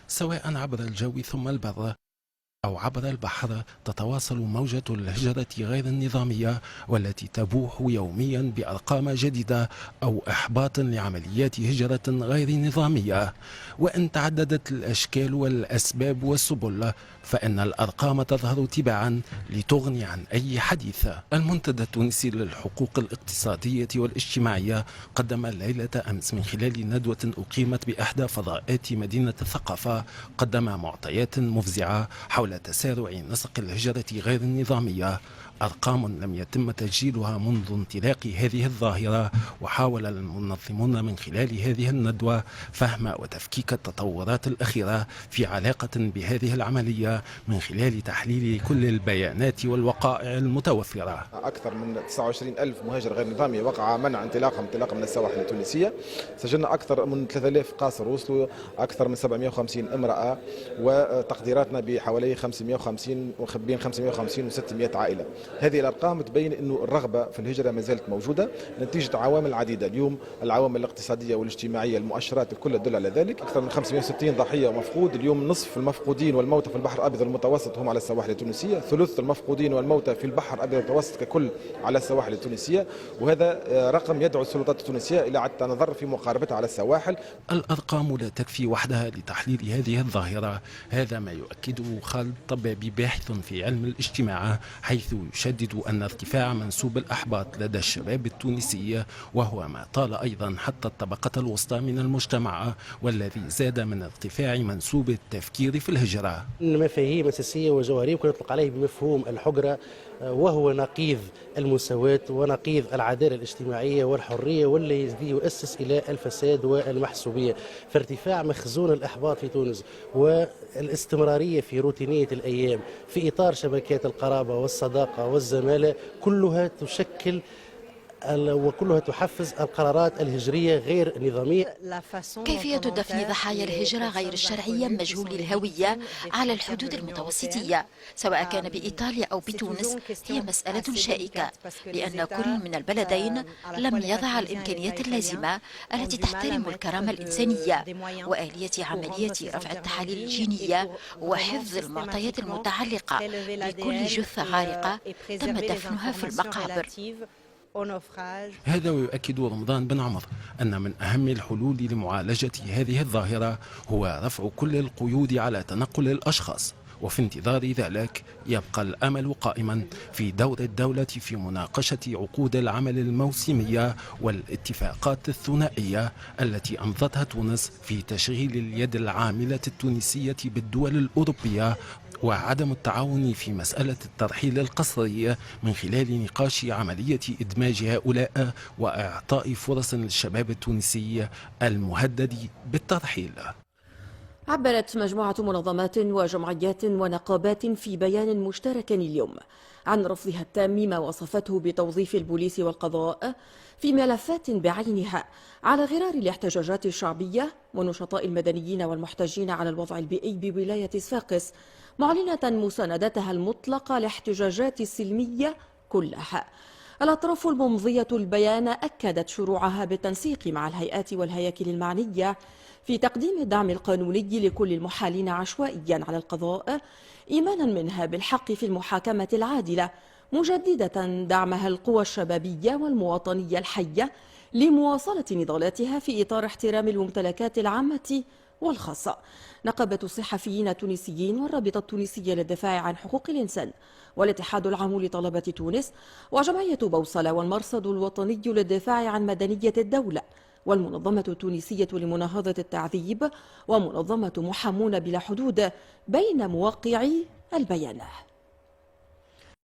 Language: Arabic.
سواء عبر الجو ثم البر أو عبر البحر، تتواصل موجة الهجرة غير النظامية والتي تبوح يوميا بأرقام جديدة أو إحباط لعمليات هجرة غير نظامية. وإن تعددت الأشكال والأسباب والسبل، فإن الأرقام تظهر تباعا لتغني عن أي حديث. المنتدى التونسي للحقوق الاقتصادية والاجتماعية قدم ليلة أمس من خلال ندوة أقيمت بإحدى فضاءات مدينة الثقافة قدم معطيات مفزعة حول تسارع نسق الهجرة غير النظامية، أرقام لم يتم تسجيلها منذ انطلاق هذه الظاهرة. وحاول المنظمون من خلال هذه الندوة فهم وتفكيك التطورات الأخيرة في علاقة بهذه العملية من خلال تحليل كل البيانات والوقائع المتوفرة. أكثر من 29 ألف مهاجر غير نظامي وقع منع انطلاقهم من السواحل التونسية. سجلنا أكثر من 3000 قاصر وصلوا، أكثر من 750 امرأة، وتقديراتنا بحوالي 550 بين 550 و 600 عائلة. هذه الأرقام تبين أنه الرغبة في الهجرة ما زالت موجودة نتيجة عوامل عديدة. اليوم العوامل الاقتصادية والاجتماعية، المؤشرات الكل تدل على ذلك. أكثر من 560 ضحية ومفقود. اليوم نصف المفقودين والموتى في البحر الأبيض المتوسط هم على السواحل التونسية، ثلث المفقودين والموتى في البحر الأبيض المتوسط ككل على السواحل التونسية، وهذا رقم يدعو السلطات التونسية إلى عدة نظر في مقاربتها على السواحل. الأرقام لا تكفي وحدها لتحليل هذه الظاهرة، هذا ما يؤكده خالد طبابي باحث في علم الاجتماع، حيث يشدد أن ارتفاع منسوب الأحباط لدى الشباب التونسي، وهو ما طال أيضا حتى الطبقة الوسطى من المجتمع، والذي زاد من ارتفاع منسوب التفكير في الهجرة. مفاهيم أساسية وجوهرية ممكن نطلق عليه بمفهوم الحجرة، وهو نقيض المساواة ونقيض العدالة الاجتماعية والحرية، والذي يؤسس إلى الفساد والمحسوبية. فارتفاع مخزون الإحباط في تونس والاستمرارية في روتينية الأيام في إطار شبكات القرابة والصداقة والزمالة كلها تشكل وكلها تحفز القرارات الهجرية غير نظامية. كيفية دفن ضحايا الهجرة غير الشرعية مجهول الهوية على الحدود المتوسطية سواء كان بإيطاليا أو بتونس هي مسألة شائكة، لأن كل من البلدين لم يضع الإمكانيات اللازمة التي تحترم الكرامة الإنسانية وآلية عملية رفع التحاليل الجينية وحفظ المعطيات المتعلقة بكل جثة غارقة تم دفنها في المقابر. هذا ويؤكد رمضان بن عمر أن من أهم الحلول لمعالجة هذه الظاهرة هو رفع كل القيود على تنقل الأشخاص، وفي انتظار ذلك يبقى الأمل قائما في دور الدولة في مناقشة عقود العمل الموسمية والاتفاقات الثنائية التي أمضتها تونس في تشغيل اليد العاملة التونسية بالدول الأوروبية، وعدم التعاون في مسألة الترحيل القسري من خلال نقاش عملية إدماج هؤلاء وإعطاء فرص للشباب التونسي المهدد بالترحيل. عبرت مجموعة منظمات وجمعيات ونقابات في بيان مشترك اليوم عن رفضها التام ما وصفته بتوظيف البوليس والقضاء في ملفات بعينها على غرار الاحتجاجات الشعبية والنشطاء المدنيين والمحتجين على الوضع البيئي بولاية صفاقس، معلنة مساندتها المطلقة لاحتجاجات السلمية كلها. الأطراف الممضية البيان أكدت شروعها بالتنسيق مع الهيئات والهياكل المعنية في تقديم الدعم القانوني لكل المحالين عشوائيا على القضاء، إيمانا منها بالحق في المحاكمة العادلة، مجددة دعمها القوى الشبابية والمواطنية الحية لمواصلة نضالاتها في إطار احترام الممتلكات العامة والخاصة. نقابة الصحفيين التونسيين والرابطة التونسية للدفاع عن حقوق الإنسان والاتحاد العام لطلبة تونس وجمعية بوصلة والمرصد الوطني للدفاع عن مدنية الدولة والمنظمة التونسية لمناهضة التعذيب ومنظمة محامون بلا حدود بين موقعي البيان.